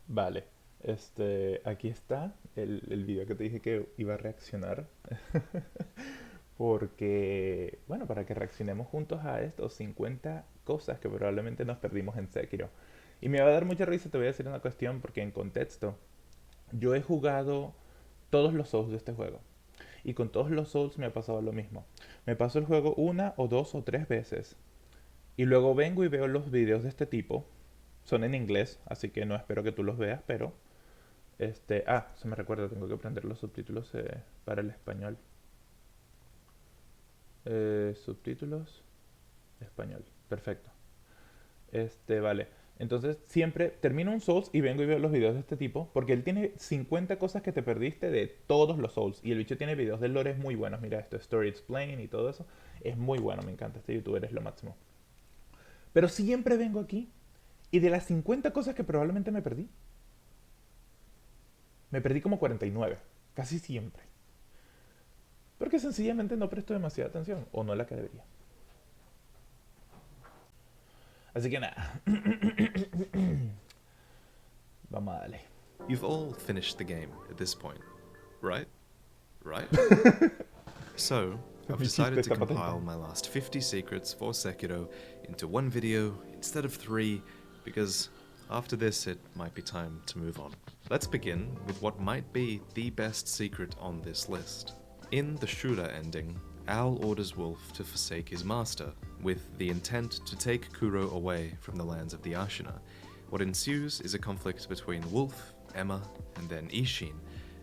Vale. Aquí está el video que te dije que iba a reaccionar. Porque, bueno, para que reaccionemos juntos a estos 50 cosas que probablemente nos perdimos en Sekiro. Y me va a dar mucha risa, te voy a decir una cuestión, porque en contexto, yo he jugado todos los Souls de este juego. Y con todos los Souls me ha pasado lo mismo. Me paso el juego una o dos o tres veces. Y luego vengo y veo los videos de este tipo. Son en inglés, así que no espero que tú los veas, pero... se me recuerda, tengo que prender los subtítulos para el español. Subtítulos, español. Perfecto. Vale. Entonces siempre termino un Souls y vengo y veo los videos de este tipo, porque él tiene 50 cosas que te perdiste de todos los Souls. Y el bicho tiene videos de lore muy buenos. Mira esto, Story Explain y todo eso. Es muy bueno, me encanta. Este youtuber es lo máximo. Pero siempre vengo aquí y de las 50 cosas que probablemente me perdí como 49. Casi siempre. Porque sencillamente no presto demasiada atención. O no la que debería. Así que nada. Vamos a darle. You've all finished the game at this point, right? Right? So, I've Mi chiste decided to está compile patentado. my last 50 secrets for Sekiro into one video instead of 3, because after this it might be time to move on. Let's begin with what might be the best secret on this list. In the Shura ending, Al orders Wolf to forsake his master, with the intent to take Kuro away from the lands of the Ashina. What ensues is a conflict between Wolf, Emma, and then Ishin,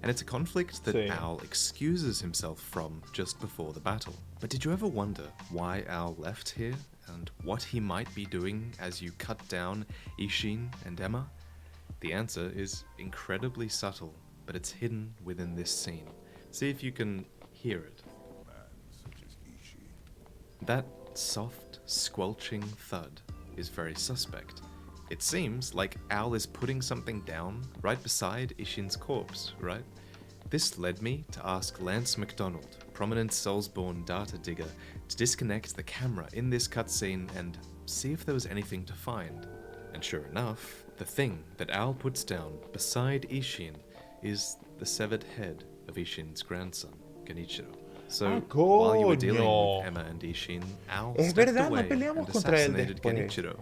and it's a conflict that Sí. Al excuses himself from just before the battle. But did you ever wonder why Al left here, and what he might be doing as you cut down Ishin and Emma? The answer is incredibly subtle, but it's hidden within this scene. See if you can hear it. That soft, squelching thud is very suspect. It seems like Al is putting something down right beside Ishin's corpse, right? This led me to ask Lance MacDonald, prominent Soulsborne data digger, to disconnect the camera in this cutscene and see if there was anything to find. And sure enough, the thing that Al puts down beside Ishin is the severed head of Ishin's grandson, Genichiro. Ah, So, while you were dealing with coño. Emma and Ishin, Al Es stepped verdad, no away peleamos and contra él assassinated después. Genichiro.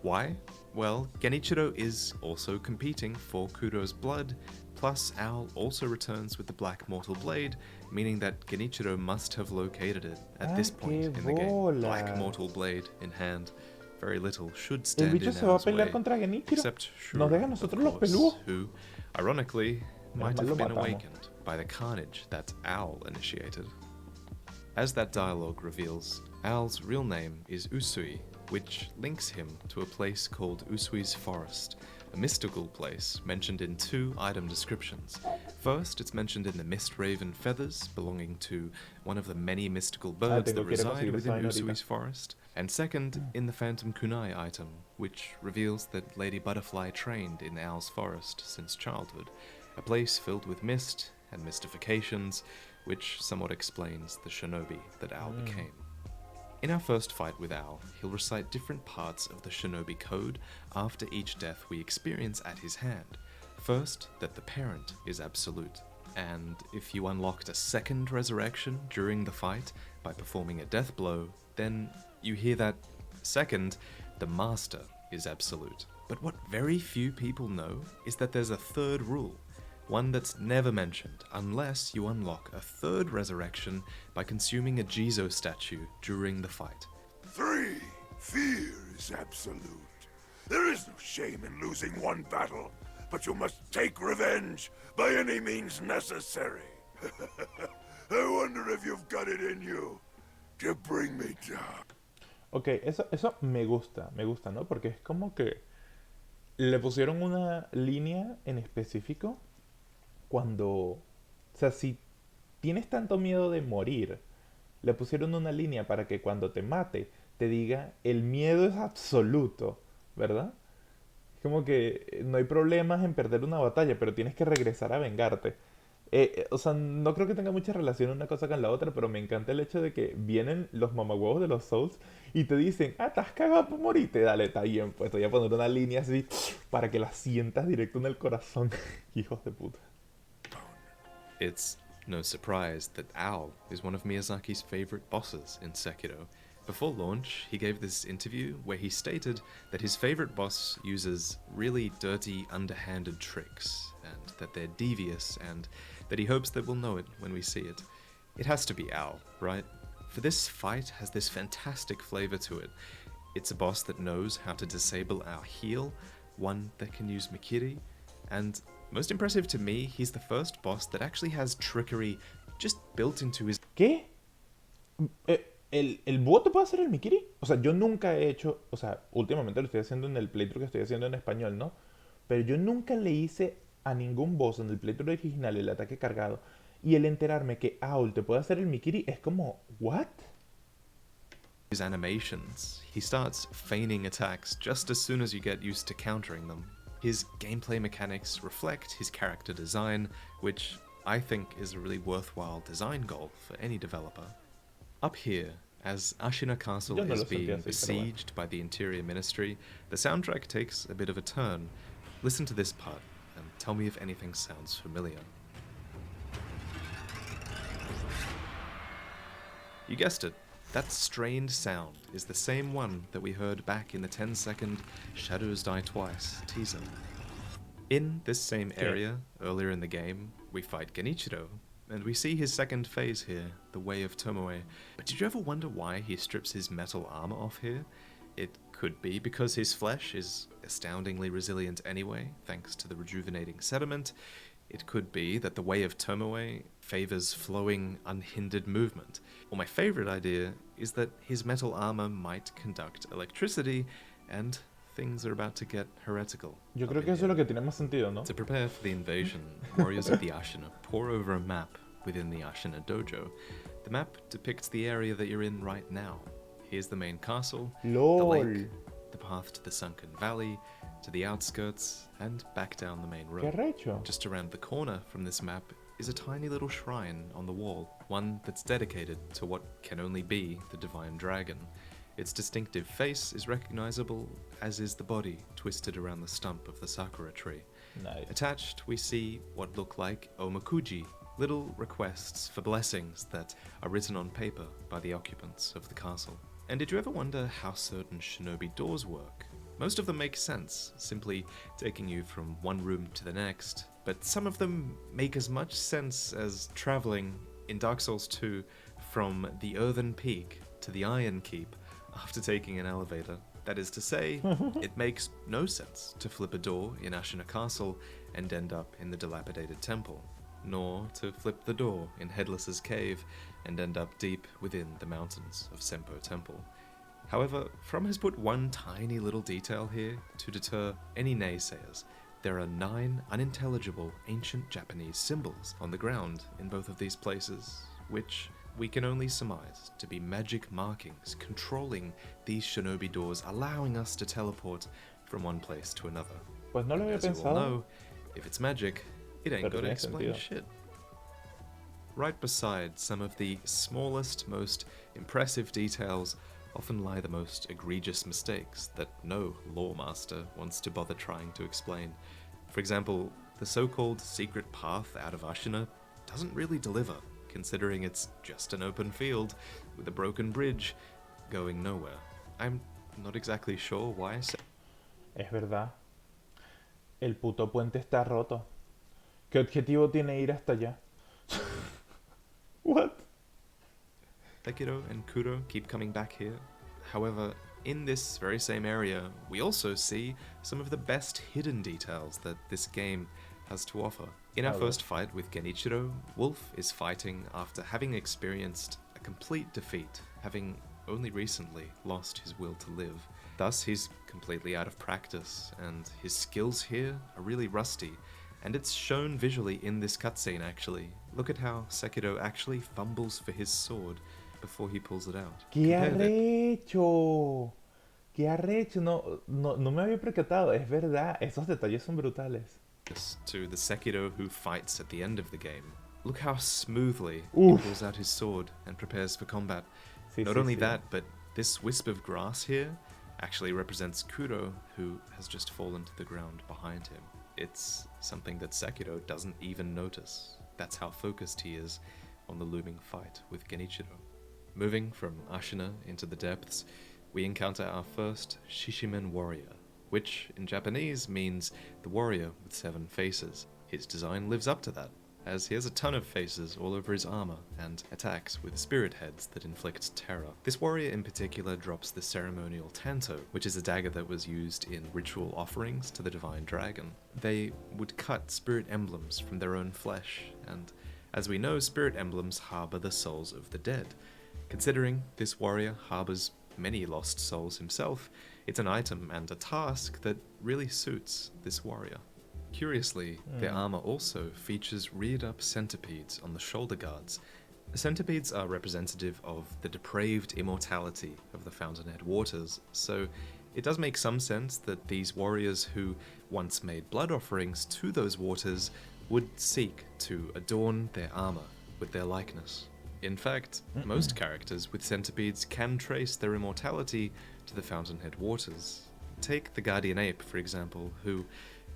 Why? Well, Genichiro is also competing for Kuro's blood, plus Al also returns with the Black Mortal Blade, meaning that Genichiro must have located it at Ah, this point qué in the game. Black bolas. Mortal Blade in hand. Very little should El stand bicho in se va a Al's pelear way, contra Genichiro. except Nos Shura, deja a of nosotros los course, peludos. who, ironically, Menos might mal lo have been matamos. awakened by the carnage that Al initiated. As that dialogue reveals, Al's real name is Usui, which links him to a place called Usui's Forest, a mystical place mentioned in two item descriptions. First, it's mentioned in the Mist Raven feathers, belonging to one of the many mystical Ah, birds that tengo que ir a reside conseguir esa within vaina ahorita. Usui's Forest. And second, in the Phantom Kunai item, which reveals that Lady Butterfly trained in Al's forest since childhood, a place filled with mist and mystifications, which somewhat explains the shinobi that Al became. In our first fight with Al, he'll recite different parts of the shinobi code after each death we experience at his hand. First, that the parent is absolute, and if you unlocked a second resurrection during the fight by performing a death blow, then you hear that second, the master is absolute. But what very few people know is that there's a third rule, one that's never mentioned unless you unlock a third resurrection by consuming a Jizo statue during the fight. 3. Fear is absolute. There is no shame in losing one battle, but you must take revenge by any means necessary. I wonder if you've got it in you to bring me down. Ok, eso me gusta, ¿no? Porque es como que le pusieron una línea en específico cuando... O sea, si tienes tanto miedo de morir, le pusieron una línea para que cuando te mate te diga el miedo es absoluto, ¿verdad? Es como que no hay problemas en perder una batalla, pero tienes que regresar a vengarte. O sea, no creo que tenga mucha relación una cosa con la otra, pero me encanta el hecho de que vienen los mamahuevos de los Souls y te dicen, ah, estás cagado por morirte, dale, está bien, pues te voy a poner una línea así para que la sientas directo en el corazón. Hijos de puta. It's no surprise that Owl is one of Miyazaki's favorite bosses in Sekiro. Before launch, he gave this interview where he stated that his favorite boss uses really dirty, underhanded tricks, and that they're devious, and that he hopes that we'll know it when we see it. It has to be Owl, right? For this fight has this fantastic flavor to it. It's a boss that knows how to disable our heal, one that can use Mikiri, and most impressive to me, he's the first boss that actually has trickery just built into his... ¿Qué? ¿El bot puede hacer el Mikiri? O sea, yo nunca he hecho, o sea, últimamente lo estoy haciendo en el playthrough que estoy haciendo en español, ¿no? Pero yo nunca le hice a ningún boss en el playthrough original el ataque cargado. Y el enterarme que Aul te puede hacer el Mikiri es como, ¿what? his animations. He starts feigning attacks just as soon as you get used to countering them. His gameplay mechanics reflect his character design, which I think is a really worthwhile design goal for any developer. Up here, as Ashina Castle Yo no is lo sentí being así, pero bueno. besieged by the Interior Ministry, the soundtrack takes a bit of a turn. Listen to this part and tell me if anything sounds familiar. You guessed it. That strained sound is the same one that we heard back in the 10-second Shadows Die Twice teaser. In this same area, earlier in the game, we fight Genichiro, and we see his second phase here, the Way of Tomoe. But did you ever wonder why he strips his metal armor off here? It could be because his flesh is astoundingly resilient anyway, thanks to the rejuvenating sediment. It could be that the Way of Tomoe favors flowing, unhindered movement. Or my favorite idea is that his metal armor might conduct electricity, and things are about to get heretical. Yo up creo in que eso es here. lo que tiene más sentido, ¿no? To prepare for the invasion, warriors of the Ashina pore over a map within the Ashina dojo. The map depicts the area that you're in right now. Here's the main castle, the LOL. lake, the path to the sunken valley, to the outskirts, and back down the main Qué road. arrecho. Just around the corner from this map is a tiny little shrine on the wall, one that's dedicated to what can only be the divine dragon. Its distinctive face is recognizable, as is the body twisted around the stump of the sakura tree. Nice. Attached, we see what look like omakuji, little requests for blessings that are written on paper by the occupants of the castle. And did you ever wonder how certain shinobi doors work? Most of them make sense, simply taking you from one room to the next, but some of them make as much sense as traveling in Dark Souls 2 from the Earthen Peak to the Iron Keep after taking an elevator. That is to say, it makes no sense to flip a door in Ashina Castle and end up in the dilapidated temple, nor to flip the door in Headless's cave and end up deep within the mountains of Senpo Temple. However, From has put one tiny little detail here to deter any naysayers. There are 9 unintelligible ancient Japanese symbols on the ground in both of these places, which we can only surmise to be magic markings controlling these shinobi doors, allowing us to teleport from one place to another. Pues no lo había As you all pensado. know, if it's magic, it ain't Pero gotta tiene explain sentido. shit. Right beside some of the smallest, most impressive details often lie the most egregious mistakes that no lore master wants to bother trying to explain. For example, the so-called secret path out of Ashina doesn't really deliver, considering it's just an open field with a broken bridge going nowhere. I'm not exactly sure why Es verdad. El puto puente está roto. ¿Qué objetivo tiene ir hasta allá? What? Sekiro and Kuro keep coming back here. However, in this very same area, we also see some of the best hidden details that this game has to offer. In our Oh, first fight with Genichiro, Wolf is fighting after having experienced a complete defeat, having only recently lost his will to live. Thus, he's completely out of practice, and his skills here are really rusty, and it's shown visually in this cutscene actually. Look at how Sekiro actually fumbles for his sword before he pulls it out. ¡Qué Compare that arrecho! ¡Qué arrecho! No me había percatado. Es verdad. Esos detalles son brutales. to the Sekiro who fights at the end of the game. Look how smoothly he Oof. pulls out his sword and prepares for combat. Sí, Not sí, only sí. that, but this wisp of grass here actually represents Kuro, who has just fallen to the ground behind him. It's something that Sekiro doesn't even notice. That's how focused he is on the looming fight with Genichiro. Moving from Ashina into the depths, we encounter our first Shishimen warrior, which in Japanese means the warrior with 7 faces. His design lives up to that, as he has a ton of faces all over his armor and attacks with spirit heads that inflict terror. This warrior in particular drops the ceremonial tanto, which is a dagger that was used in ritual offerings to the divine dragon. They would cut spirit emblems from their own flesh, and as we know, spirit emblems harbor the souls of the dead. Considering this warrior harbors many lost souls himself, it's an item and a task that really suits this warrior. Curiously, their armor also features reared-up centipedes on the shoulder guards. Centipedes are representative of the depraved immortality of the Fountainhead Waters, so it does make some sense that these warriors who once made blood offerings to those waters would seek to adorn their armor with their likeness. In fact, most characters with centipedes can trace their immortality to the Fountainhead Waters. Take the Guardian Ape, for example, who,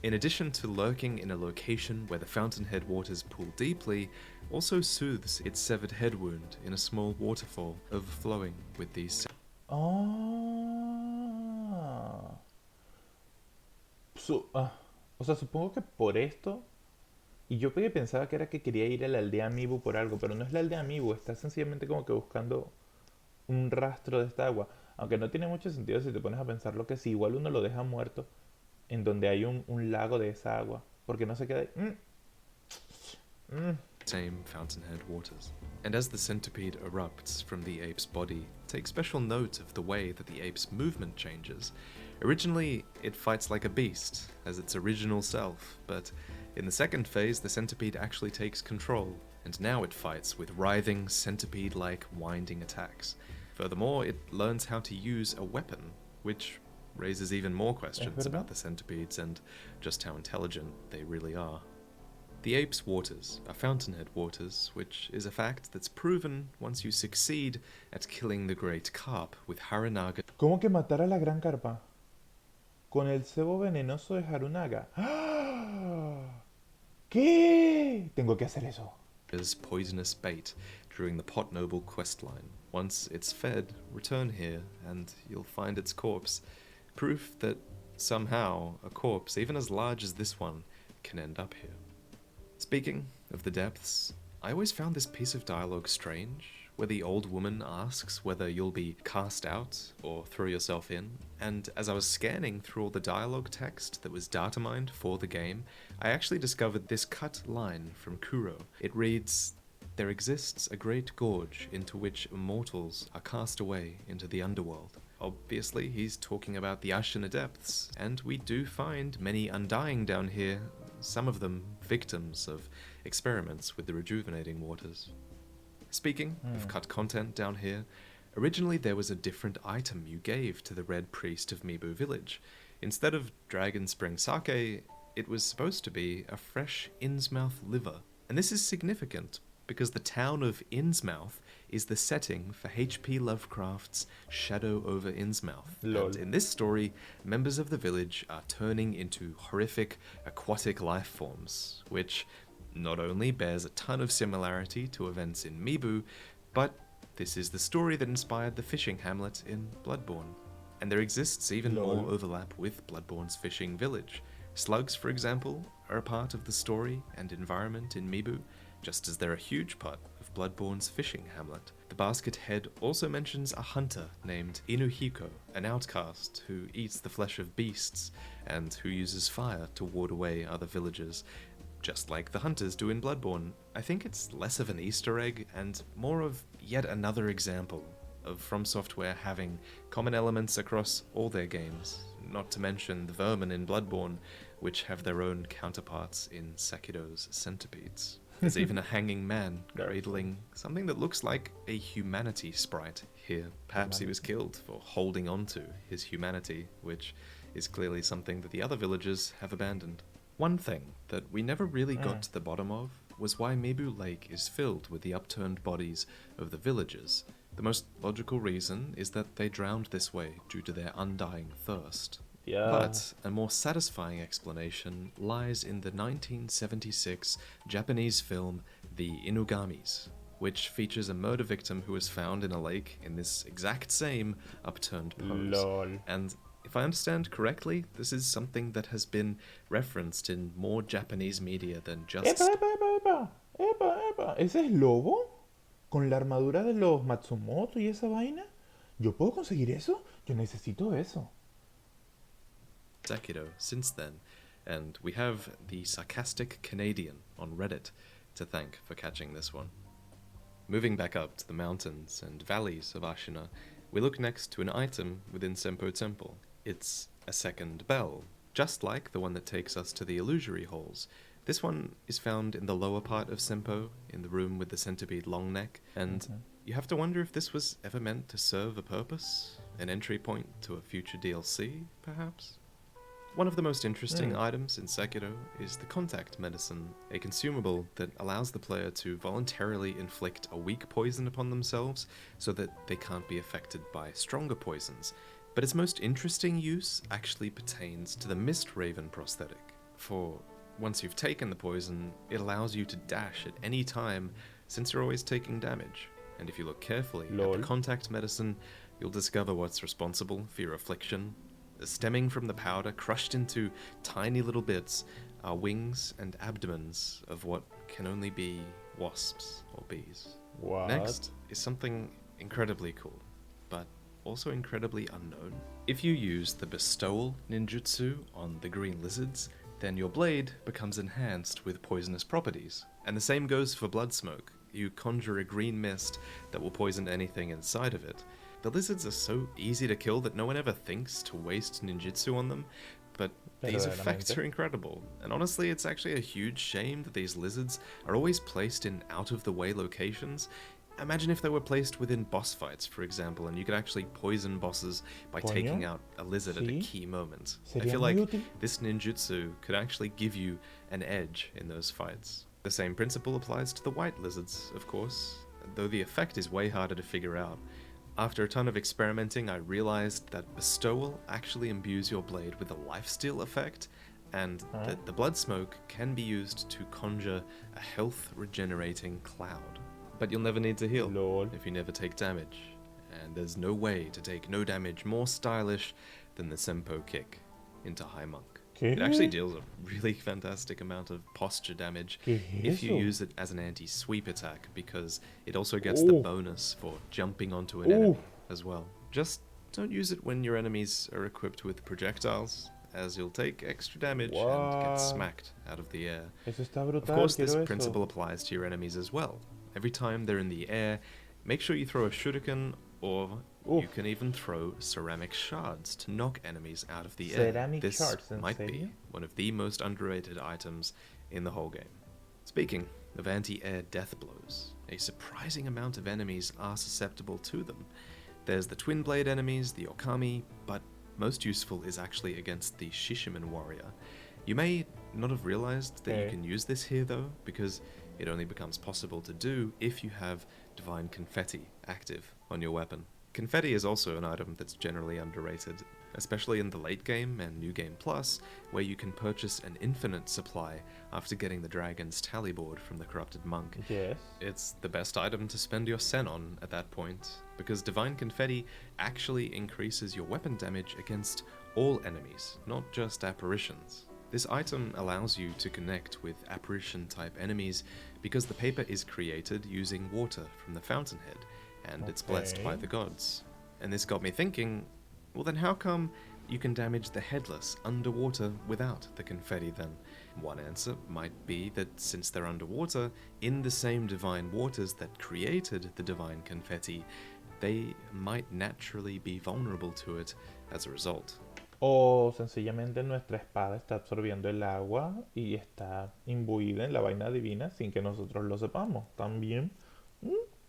in addition to lurking in a location where the Fountainhead Waters pool deeply, also soothes its severed head wound in a small waterfall overflowing with these. Ah. O sea, supongo que por esto. Y yo pensaba que era que quería ir a la aldea Mibu por algo, pero no es la aldea Mibu, está sencillamente como que buscando un rastro de esta agua. Aunque no tiene mucho sentido si te pones a pensar lo que si igual uno lo deja muerto en donde hay un lago de esa agua. Porque no se queda ahí. Same Fountainhead Waters. And as the centipede erupts from the ape's body, take special note of the way that the ape's movement changes. Originally, it fights like a beast, as its original self, but in the second phase, the centipede actually takes control, and now it fights with writhing, centipede-like winding attacks. Furthermore, it learns how to use a weapon, which raises even more questions about the centipedes and just how intelligent they really are. The ape's waters are Fountainhead waters, which is a fact that's proven once you succeed at killing the great carp with Harunaga. ¿Cómo que matar a la gran carpa? Con el cebo venenoso de Harunaga. ¡Ah! ¿Qué? Tengo que hacer eso. As poisonous bait during the Pot Noble questline. Once it's fed, return here, and you'll find its corpse. Proof that somehow a corpse, even as large as this one, can end up here. Speaking of the depths, I always found this piece of dialogue strange, where the old woman asks whether you'll be cast out or throw yourself in, and as I was scanning through all the dialogue text that was data mined for the game, I actually discovered this cut line from Kuro. It reads, "There exists a great gorge into which immortals are cast away into the underworld." Obviously, he's talking about the Ashina depths, and we do find many undying down here, some of them victims of experiments with the rejuvenating waters. Speaking of cut content down here, originally there was a different item you gave to the Red Priest of Mibu Village. Instead of Dragon Spring Sake, it was supposed to be a fresh Innsmouth liver. And this is significant because the town of Innsmouth is the setting for H.P. Lovecraft's Shadow over Innsmouth. Lol. And in this story, members of the village are turning into horrific aquatic life forms, which not only bears a ton of similarity to events in Mibu, but this is the story that inspired the fishing hamlet in Bloodborne. And there exists even Lol. more overlap with Bloodborne's fishing village. Slugs, for example, are a part of the story and environment in Mibu, just as they're a huge part of Bloodborne's fishing hamlet. The basket head also mentions a hunter named Inuhiko, an outcast who eats the flesh of beasts and who uses fire to ward away other villagers, just like the hunters do in Bloodborne. I think it's less of an Easter egg and more of yet another example of From Software having common elements across all their games, not to mention the vermin in Bloodborne, which have their own counterparts in Sekiro's centipedes. There's even a hanging man cradling something that looks like a humanity sprite here. Perhaps he was killed for holding on to his humanity, which is clearly something that the other villagers have abandoned. One thing that we never really got to the bottom of was why Mibu Lake is filled with the upturned bodies of the villagers. The most logical reason is that they drowned this way due to their undying thirst. Yeah. But a more satisfying explanation lies in the 1976 Japanese film The Inugamis, which features a murder victim who is found in a lake in this exact same upturned pose. LOL. And if I understand correctly, this is something that has been referenced in more Japanese media than just... ¡Epa, epa, epa, epa! ¡Epa, epa! ¿Ese es Lobo? ¿Con la armadura de los Matsumoto y esa vaina? ¿Yo puedo conseguir eso? Yo necesito eso. Sekiro since then, and we have the sarcastic Canadian on Reddit to thank for catching this one. Moving back up to the mountains and valleys of Ashina, we look next to an item within Senpo Temple. It's a second bell, just like the one that takes us to the illusory halls. This one is found in the lower part of Senpo, in the room with the centipede long neck, and you have to wonder if this was ever meant to serve a purpose, an entry point to a future DLC, perhaps? One of the most interesting items in Sekiro is the contact medicine, a consumable that allows the player to voluntarily inflict a weak poison upon themselves so that they can't be affected by stronger poisons. But its most interesting use actually pertains to the Mist Raven prosthetic. For once you've taken the poison, it allows you to dash at any time since you're always taking damage. And if you look carefully at the contact medicine, you'll discover what's responsible for your affliction. Stemming from the powder, crushed into tiny little bits, are wings and abdomens of what can only be wasps or bees. What? Next is something incredibly cool, but also incredibly unknown. If you use the bestowal ninjutsu on the green lizards, then your blade becomes enhanced with poisonous properties. And the same goes for blood smoke. You conjure a green mist that will poison anything inside of it. The lizards are so easy to kill that no one ever thinks to waste ninjutsu on them, but these effects are incredible. And honestly, it's actually a huge shame that these lizards are always placed in out-of-the-way locations. Imagine if they were placed within boss fights, for example, and you could actually poison bosses by taking out a lizard at a key moment. I feel like this ninjutsu could actually give you an edge in those fights. The same principle applies to the white lizards, of course, though the effect is way harder to figure out. After a ton of experimenting, I realized that bestowal actually imbues your blade with a lifesteal effect, and that the blood smoke can be used to conjure a health regenerating cloud. But you'll never need to heal if you never take damage, and there's no way to take no damage more stylish than the Senpo kick into High Monk. It actually deals a really fantastic amount of posture damage if you use it as an anti-sweep attack, because it also gets the bonus for jumping onto an enemy as well. Just don't use it when your enemies are equipped with projectiles, as you'll take extra damage and get smacked out of the air. Of course, this principle applies to your enemies as well. Every time they're in the air, make sure you throw a shuriken, or you can even throw ceramic shards to knock enemies out of the air. This might be one of the most underrated items in the whole game. Speaking of anti-air death blows, a surprising amount of enemies are susceptible to them. There's the twin blade enemies, the Okami, but most useful is actually against the Shishiman warrior. You may not have realized that you can use this here though, because it only becomes possible to do if you have Divine Confetti active on your weapon. Confetti is also an item that's generally underrated, especially in the late game and New Game Plus, where you can purchase an infinite supply after getting the dragon's tally board from the corrupted monk. Yes. It's the best item to spend your sen on at that point, because Divine Confetti actually increases your weapon damage against all enemies, not just apparitions. This item allows you to connect with apparition-type enemies because the paper is created using water from the fountainhead, and it's blessed by the gods. And this got me thinking, well then how come you can damage the headless underwater without the confetti then? One answer might be that since they're underwater, in the same divine waters that created the divine confetti, they might naturally be vulnerable to it as a result. O sencillamente nuestra espada está absorbiendo el agua y está imbuida en la vaina divina sin que nosotros lo sepamos. También.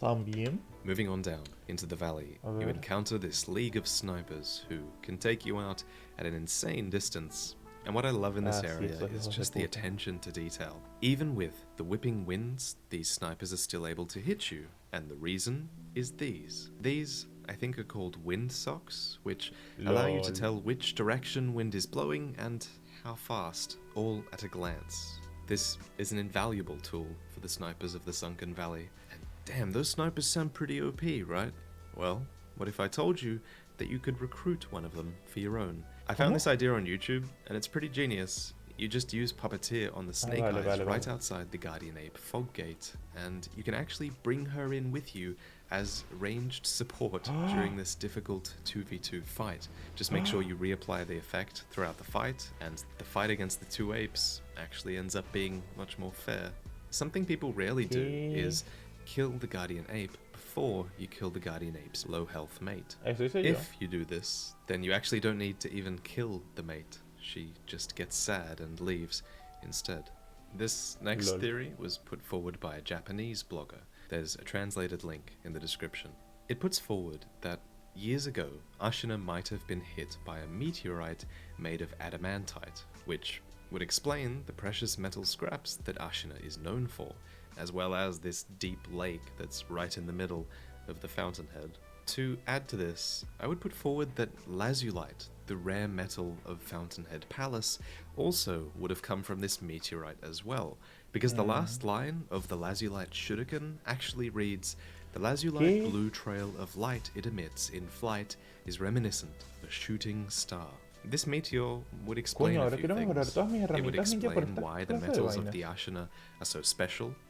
También. Moving on down into the valley, you encounter this league of snipers who can take you out at an insane distance. And what I love in this Ah, sí, area esos is hijos de just the puta. attention to detail. Even with the whipping winds, these snipers are still able to hit you, and the reason is these. These, I think, are called wind socks, which allow you to LOL. tell which direction wind is blowing and how fast, all at a glance. This is an invaluable tool for the snipers of the Sunken Valley. And damn, those snipers sound pretty OP, right? Well, what if I told you that you could recruit one of them for your own? I found ¿Cómo? this idea on YouTube, and it's pretty genius. You just use Puppeteer on the Ah, Snake vale, Eyes vale, right vale. outside the Guardian Ape fog gate, and you can actually bring her in with you as ranged support during this difficult 2v2 fight. Just make sure you reapply the effect throughout the fight, and the fight against the two apes actually ends up being much more fair. Something people rarely do ¿Qué? is kill the Guardian Ape before you kill the Guardian Ape's low health mate. Eso hice yo. If you do this, then you actually don't need to even kill the mate. She just gets sad and leaves instead. This next Lol. theory was put forward by a Japanese blogger. There's a translated link in the description. It puts forward that years ago, Ashina might have been hit by a meteorite made of adamantite, which would explain the precious metal scraps that Ashina is known for, as well as this deep lake that's right in the middle of the fountainhead. To add to this, I would put forward that lazulite, the rare metal of Fountainhead Palace, also would have come from this meteorite as well, because the last line of the lazulite shuriken actually reads, "The lazulite ¿Qué? blue trail of light it emits in flight is reminiscent of a shooting star." This meteor would explain Coño, a ahora few quiero mejorar things. todas mis It would herramientas ninja por explain esta why the clase de metals of vainas. the Ashina are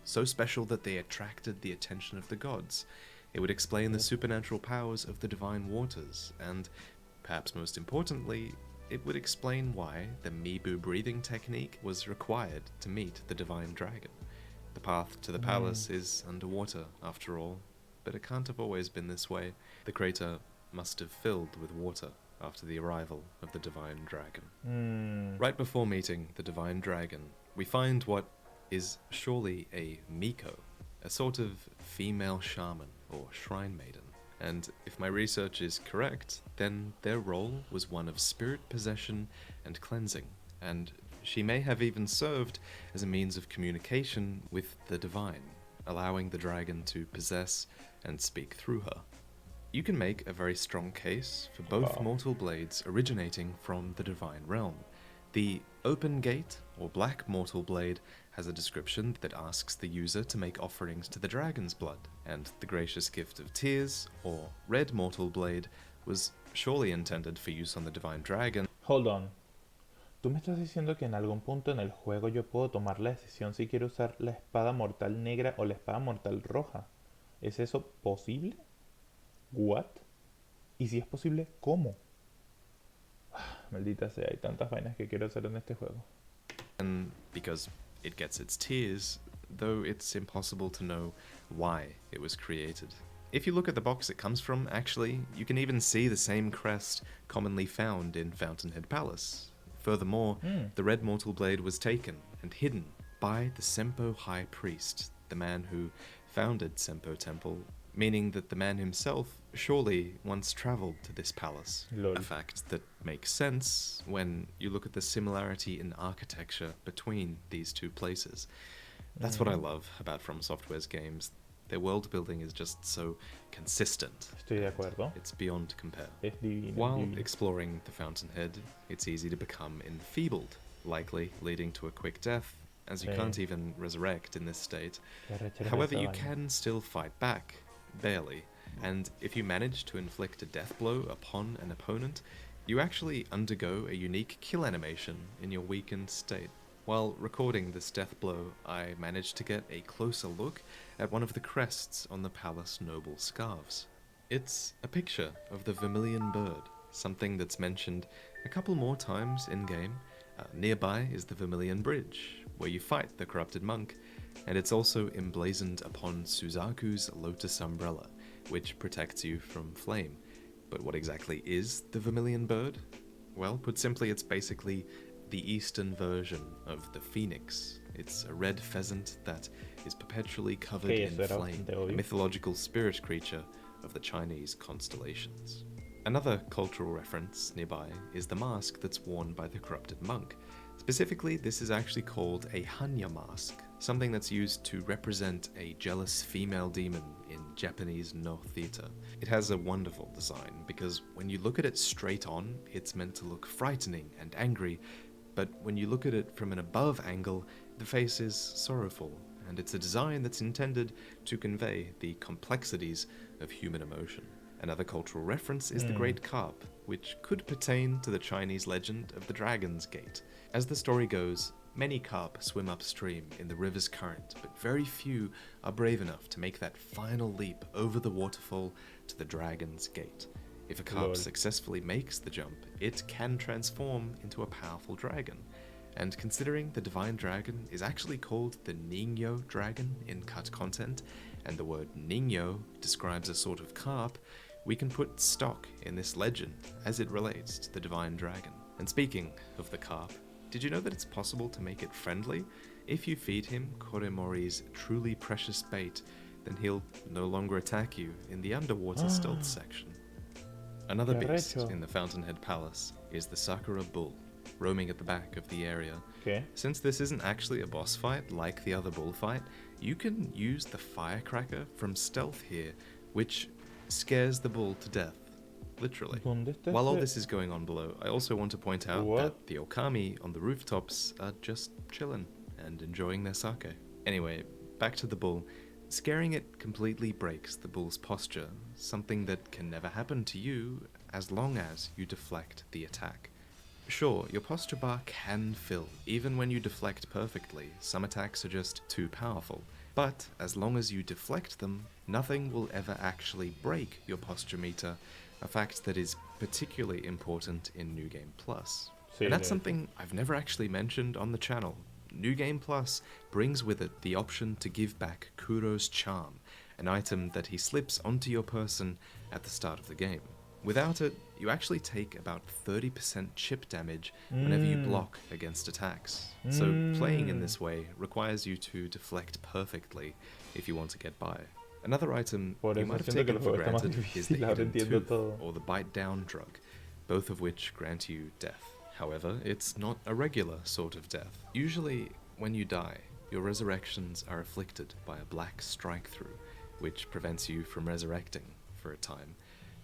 so special that they attracted the attention of the gods. It would explain the supernatural powers of the divine waters, and, perhaps most importantly, it would explain why the Mibu breathing technique was required to meet the divine dragon. The path to the palace is underwater, after all, but it can't have always been this way. The crater must have filled with water after the arrival of the divine dragon. Right before meeting the divine dragon, we find what is surely a Miko, a sort of female shaman or shrine maiden. And if my research is correct, then their role was one of spirit possession and cleansing, and she may have even served as a means of communication with the divine, allowing the dragon to possess and speak through her. You can make a very strong case for both Wow. mortal blades originating from the divine realm. The open gate, or black mortal blade, has a description that asks the user to make offerings to the dragon's blood, and the gracious gift of tears, or red mortal blade, was surely intended for use on the divine dragon. Hold on. ¿Tú me estás diciendo que en algún punto en el juego yo puedo tomar la decisión si quiero usar la espada mortal negra o la espada mortal roja? ¿Es eso posible? ¿What? Y si es posible, ¿cómo? Maldita sea, hay tantas vainas que quiero hacer en este juego. And because it gets its tears, though it's impossible to know why it was created. If you look at the box it comes from, actually, you can even see the same crest commonly found in Fountainhead Palace. Furthermore, the red mortal blade was taken and hidden by the Sempo High Priest, the man who founded Sempo Temple, meaning that the man himself surely once travelled to this palace. Lol. A fact that makes sense when you look at the similarity in architecture between these two places. That's what I love about From Software's games. Their world building is just so consistent. Estoy de acuerdo. It's beyond compare. Es divino. While es divino. exploring the Fountainhead, it's easy to become enfeebled, likely leading to a quick death, as you Sí. can't even resurrect in this state. Qué arrechera However, esa you vaina. can still fight back, barely, and if you manage to inflict a death blow upon an opponent, you actually undergo a unique kill animation in your weakened state. While recording this death blow, I managed to get a closer look at one of the crests on the palace noble scarves. It's a picture of the vermilion bird, something that's mentioned a couple more times in-game. Nearby is the Vermilion Bridge, where you fight the corrupted monk, and it's also emblazoned upon Suzaku's lotus umbrella, which protects you from flame. But what exactly is the Vermilion Bird? Well, put simply, it's basically the eastern version of the phoenix. It's a red pheasant that is perpetually covered Okay, in eso era flame, bastante a obvio. mythological spirit creature of the Chinese constellations. Another cultural reference nearby is the mask that's worn by the corrupted monk. Specifically, this is actually called a Hanya mask, something that's used to represent a jealous female demon in Japanese no theater. It has a wonderful design because when you look at it straight on, it's meant to look frightening and angry, but when you look at it from an above angle, the face is sorrowful, and it's a design that's intended to convey the complexities of human emotion. Another cultural reference is the Great Carp, which could pertain to the Chinese legend of the Dragon's Gate. As the story goes, many carp swim upstream in the river's current, but very few are brave enough to make that final leap over the waterfall to the Dragon's Gate. If a carp successfully makes the jump, it can transform into a powerful dragon. And considering the divine dragon is actually called the Ningyo dragon in cut content, and the word Ningyo describes a sort of carp, we can put stock in this legend as it relates to the divine dragon. And speaking of the carp, did you know that it's possible to make it friendly? If you feed him Koremori's truly precious bait, then he'll no longer attack you in the underwater stealth section. Another beast in the Fountainhead Palace is the Sakura Bull, roaming at the back of the area. Okay. Since this isn't actually a boss fight like the other bull fight, you can use the firecracker from stealth here, which scares the bull to death, literally. While all this is going on below, I also want to point out that the Okami on the rooftops are just chilling and enjoying their sake. Anyway, back to the bull. Scaring it completely breaks the bull's posture, something that can never happen to you as long as you deflect the attack. Sure, your posture bar can fill, even when you deflect perfectly. Some attacks are just too powerful. But as long as you deflect them, nothing will ever actually break your posture meter, a fact that is particularly important in New Game Plus. And that's something I've never actually mentioned on the channel. New Game Plus brings with it the option to give back Kuro's charm, an item that he slips onto your person at the start of the game. Without it, you actually take about 30% chip damage whenever you block against attacks. So playing in this way requires you to deflect perfectly if you want to get by. Another item you might have taken for granted is the Hidden Tooth, or the Bite Down drug, both of which grant you death. However, it's not a regular sort of death. Usually, when you die, your resurrections are afflicted by a black strike-through, which prevents you from resurrecting for a time.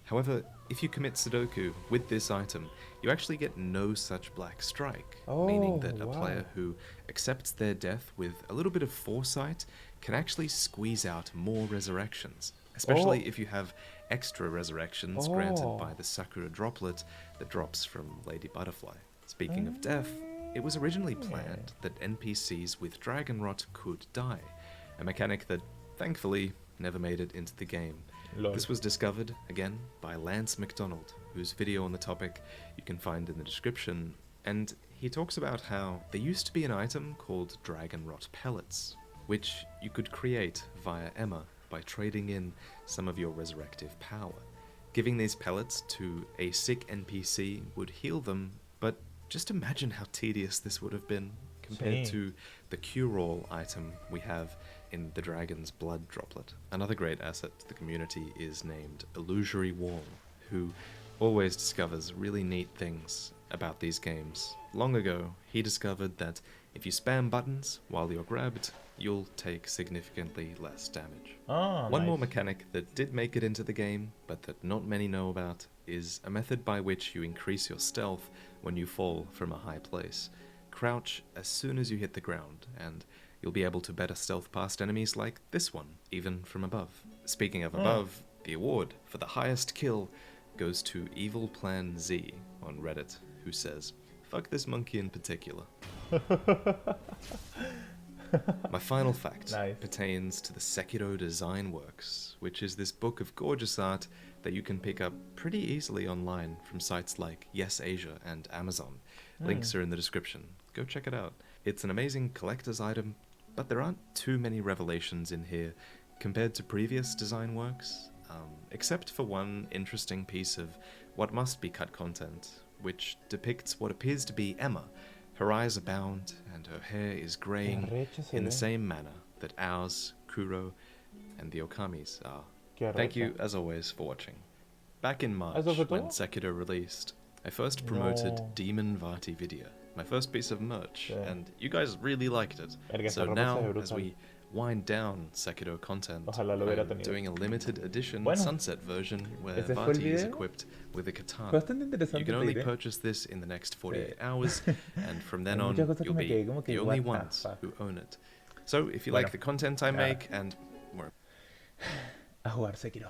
However, if you commit Sudoku with this item, you actually get no such black strike, meaning that a player who accepts their death with a little bit of foresight can actually squeeze out more resurrections, especially if you have extra resurrections granted by the Sakura droplet that drops from Lady Butterfly. Speaking of death, it was originally planned that NPCs with Dragon Rot could die, a mechanic that, thankfully, never made it into the game. This was discovered, again, by Lance McDonald, whose video on the topic you can find in the description, and he talks about how there used to be an item called Dragon Rot Pellets, which you could create via Emma by trading in some of your resurrective power. Giving these pellets to a sick NPC would heal them, but just imagine how tedious this would have been compared to the cure-all item we have in the Dragon's Blood droplet. Another great asset to the community is named Illusory Wall, who always discovers really neat things about these games. Long ago, he discovered that if you spam buttons while you're grabbed, you'll take significantly less damage. One more mechanic that did make it into the game, but that not many know about, is a method by which you increase your stealth when you fall from a high place. Crouch as soon as you hit the ground, and you'll be able to better stealth past enemies like this one, even from above. Speaking of above, the award for the highest kill goes to Evil Plan Z on Reddit, who says, "Fuck this monkey in particular." My final fact pertains to the Sekiro Design Works, which is this book of gorgeous art that you can pick up pretty easily online from sites like Yes Asia and Amazon. Links are in the description. Go check it out. It's an amazing collector's item, but there aren't too many revelations in here compared to previous design works, except for one interesting piece of what must be cut content, which depicts what appears to be Emma. Her eyes are bound, and her hair is graying in the same manner that ours, Kuro, and the Okamis are. Thank you, as always, for watching. Back in March, ¿Eso fue when todo? Sekiro released, I first promoted No. Demon Vati Vidya, my first piece of merch, Sí. and you guys really liked it. Verga, So esa ropa se ve now, as brutal. we wind down Sekiro content, Ojalá lo hubiera I'm tenido. doing a limited edition Bueno, sunset version where ese fue el Vati is video. equipped with a Fue katana. bastante You interesante, can te only diré. purchase this in the next 48 Sí. hours, and from then Hay muchas on, cosas que you'll me be quedé como que, the only what the ones fuck. who own it. So, if you Bueno, like the content I nada. make, and more A jugar Sekiro.